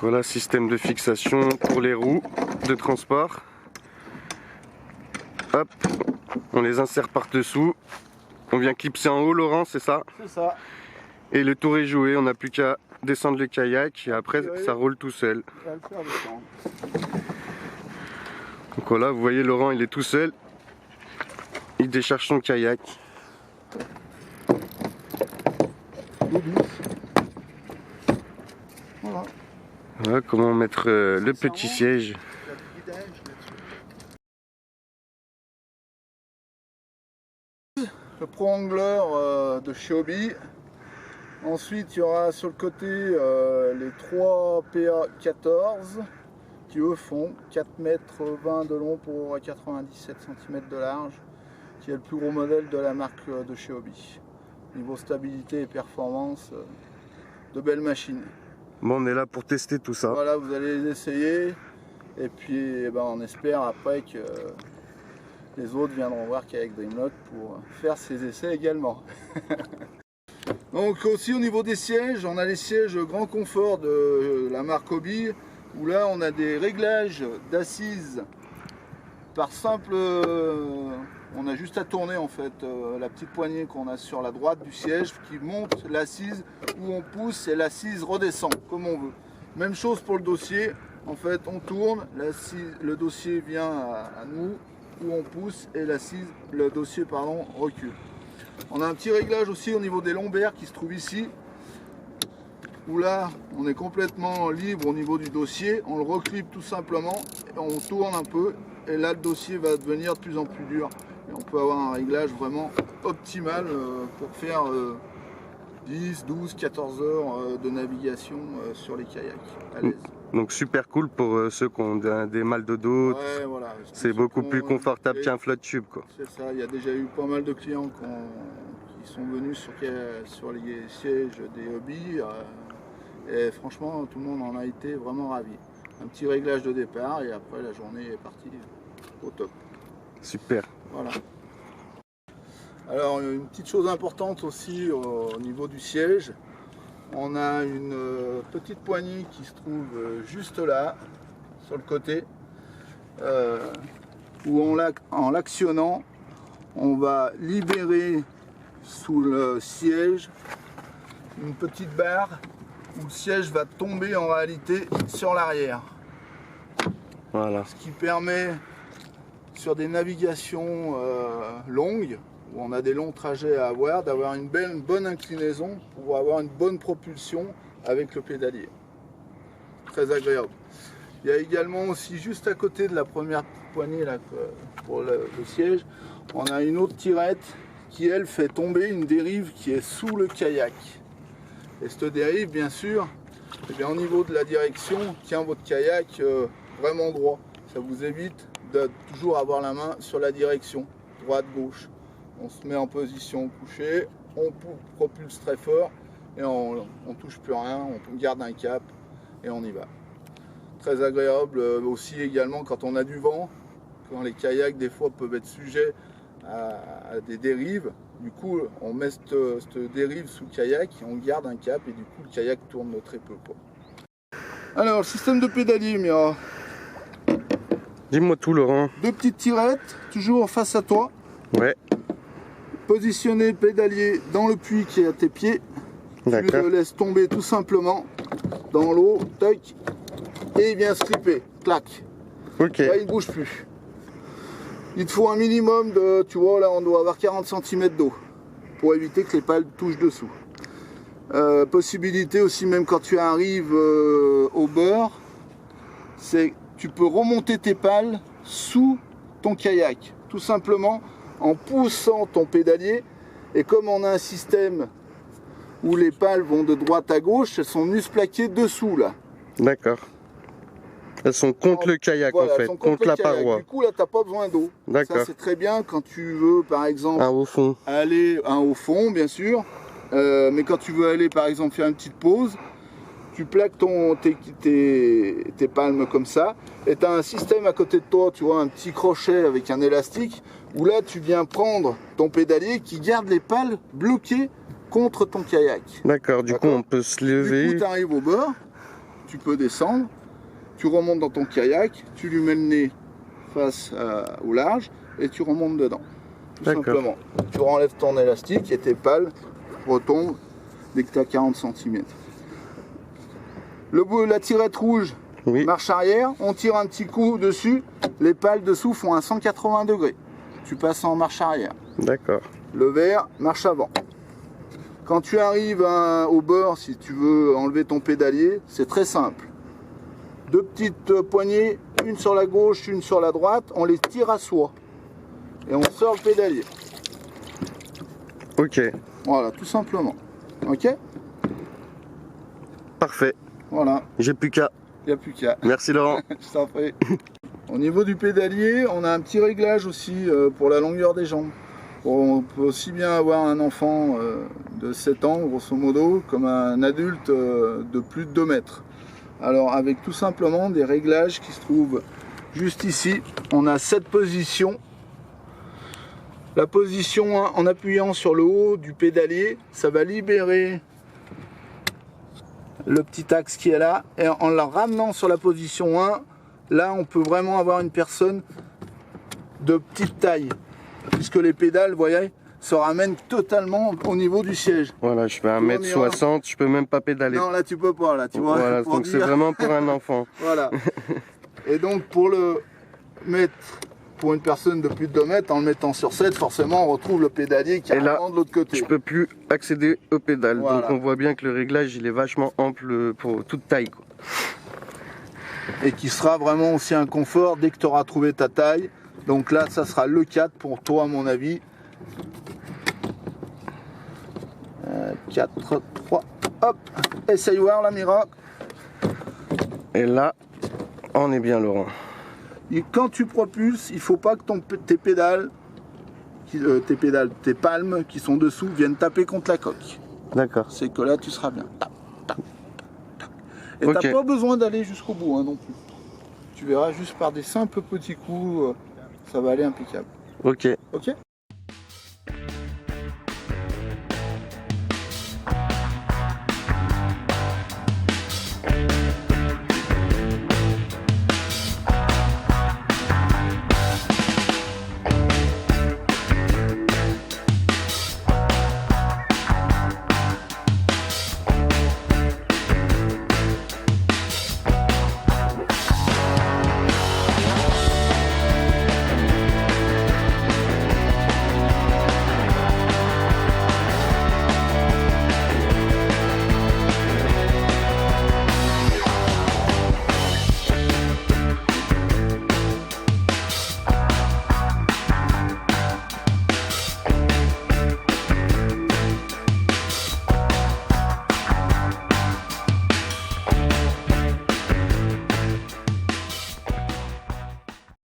Voilà, système de fixation pour les roues de transport. Hop, on les insère par-dessous. On vient clipser en haut, Laurent, c'est ça? C'est ça. Et le tour est joué, on n'a plus qu'à descendre le kayak et après ça roule tout seul. On va le faire descendre. Donc voilà, vous voyez Laurent, il est tout seul. Il décharge son kayak. Voilà. Voilà comment mettre le petit siège. Le Pro Angler de chez Hobby. Ensuite, il y aura sur le côté les 3 PA14 qui eux font 4,20 m de long pour 97 cm de large, qui est le plus gros modèle de la marque de chez Hobby. Niveau stabilité et performance, de belles machines. Bon, on est là pour tester tout ça. Voilà, vous allez les essayer et puis on espère après que les autres viendront voir qu'avec Dreamlock pour faire ces essais également. Donc aussi au niveau des sièges, on a les sièges grand confort de la marque Hobby, où là on a des réglages d'assises par simple... on a juste à tourner en fait la petite poignée qu'on a sur la droite du siège qui monte l'assise où on pousse et l'assise redescend comme on veut. Même chose pour le dossier, en fait on tourne, le dossier vient à nous, où on pousse et le dossier recule. On a un petit réglage aussi au niveau des lombaires qui se trouve ici, où là on est complètement libre au niveau du dossier, on le reclipe tout simplement, et on tourne un peu et là le dossier va devenir de plus en plus dur et on peut avoir un réglage vraiment optimal pour faire 10, 12, 14 heures de navigation sur les kayaks à l'aise. Donc super cool pour ceux qui ont des mal de dos. Ouais, voilà. C'est beaucoup plus confortable qu'un flat tube, quoi. C'est ça, il y a déjà eu pas mal de clients qui sont venus sur les sièges des Hobby et franchement tout le monde en a été vraiment ravi. Un petit réglage de départ et après la journée est partie au top. Super. Voilà. Alors une petite chose importante aussi au niveau du siège, on a une petite poignée qui se trouve juste là, sur le côté, où en l'actionnant, on va libérer sous le siège une petite barre où le siège va tomber en réalité sur l'arrière. Voilà. Ce qui permet sur des navigations longues, où on a des longs trajets à avoir, d'avoir une bonne inclinaison pour avoir une bonne propulsion avec le pédalier. Très agréable. Il y a également aussi juste à côté de la première poignée là, pour le siège, on a une autre tirette qui elle fait tomber une dérive qui est sous le kayak. Et cette dérive bien sûr, eh bien, au niveau de la direction, tient votre kayak vraiment droit. Ça vous évite de toujours avoir la main sur la direction, droite-gauche. On se met en position couchée, on propulse très fort et on touche plus rien, on garde un cap et on y va. Très agréable aussi également quand on a du vent, quand les kayaks des fois peuvent être sujets à des dérives. Du coup on met cette dérive sous le kayak et on garde un cap et du coup le kayak tourne très peu, quoi. Alors le système de pédalier, Mira. Dis-moi tout, Laurent. Deux petites tirettes, toujours face à toi. Ouais. Positionner le pédalier dans le puits qui est à tes pieds. Tu le laisses tomber tout simplement dans l'eau, tac, et il vient se clipper, clac. Ok. Là il ne bouge plus. Il te faut un minimum de, tu vois là on doit avoir 40 cm d'eau pour éviter que les pales touchent dessous. Possibilité aussi même quand tu arrives au bord, c'est tu peux remonter tes pales sous ton kayak, tout simplement en poussant ton pédalier. Et comme on a un système où les pales vont de droite à gauche, elles sont venues se plaquer dessous là. D'accord. Elles sont contre le kayak, voilà, en fait, contre la paroi. Du coup là t'as pas besoin d'eau. D'accord. Ça c'est très bien quand tu veux par exemple au fond. aller au fond bien sûr. Mais quand tu veux aller par exemple faire une petite pause, tu plaques tes palmes comme ça et tu as un système à côté de toi, tu vois, un petit crochet avec un élastique où là tu viens prendre ton pédalier qui garde les pales bloquées contre ton kayak. D'accord, du coup on peut se lever. Du coup tu arrives au bord, tu peux descendre, tu remontes dans ton kayak, tu lui mets le nez face au large et tu remontes dedans. Tout simplement. Tu renlèves ton élastique et tes pales retombent dès que tu as 40 cm. La tirette rouge, marche arrière, on tire un petit coup dessus, les pales dessous font un 180 degrés. Tu passes en marche arrière. D'accord. Le vert, marche avant. Quand tu arrives au bord, si tu veux enlever ton pédalier, c'est très simple. 2 petites poignées, une sur la gauche, une sur la droite, on les tire à soi. Et on sort le pédalier. Ok. Voilà, tout simplement. Ok? Parfait. Voilà. J'ai plus qu'à. Il n'y a plus qu'à. Merci Laurent. Je t'en prie. Au niveau du pédalier, on a un petit réglage aussi pour la longueur des jambes. On peut aussi bien avoir un enfant de 7 ans, grosso modo, comme un adulte de plus de 2 mètres. Alors, avec tout simplement des réglages qui se trouvent juste ici. On a cette position. La position 1, en appuyant sur le haut du pédalier, ça va libérer le petit axe qui est là. Et en la ramenant sur la position 1, là, on peut vraiment avoir une personne de petite taille. Puisque les pédales, vous voyez, se ramènent totalement au niveau du siège. Voilà, je fais 1m60, je peux même pas pédaler. Non, là tu peux pas, là, tu vois. Voilà, donc c'est vraiment pour un enfant. Voilà. Et donc pour le mettre pour une personne de plus de 2 mètres, en le mettant sur 7, forcément on retrouve le pédalier qui est de l'autre côté. Je peux plus accéder au pédale. Voilà. Donc on voit bien que le réglage il est vachement ample pour toute taille, quoi. Et qui sera vraiment aussi un confort dès que tu auras trouvé ta taille. Donc là, ça sera le 4 pour toi, à mon avis. 4, 3, hop, essaye voir la Mira. Et là, on est bien Laurent. Et quand tu propulses, il ne faut pas que tes palmes qui sont dessous viennent taper contre la coque. D'accord. C'est que là, tu seras bien. Tac, tac, tac. Et tu n'as pas besoin d'aller jusqu'au bout non plus. Tu verras juste par des simples petits coups, ça va aller impeccable. Ok. Ok.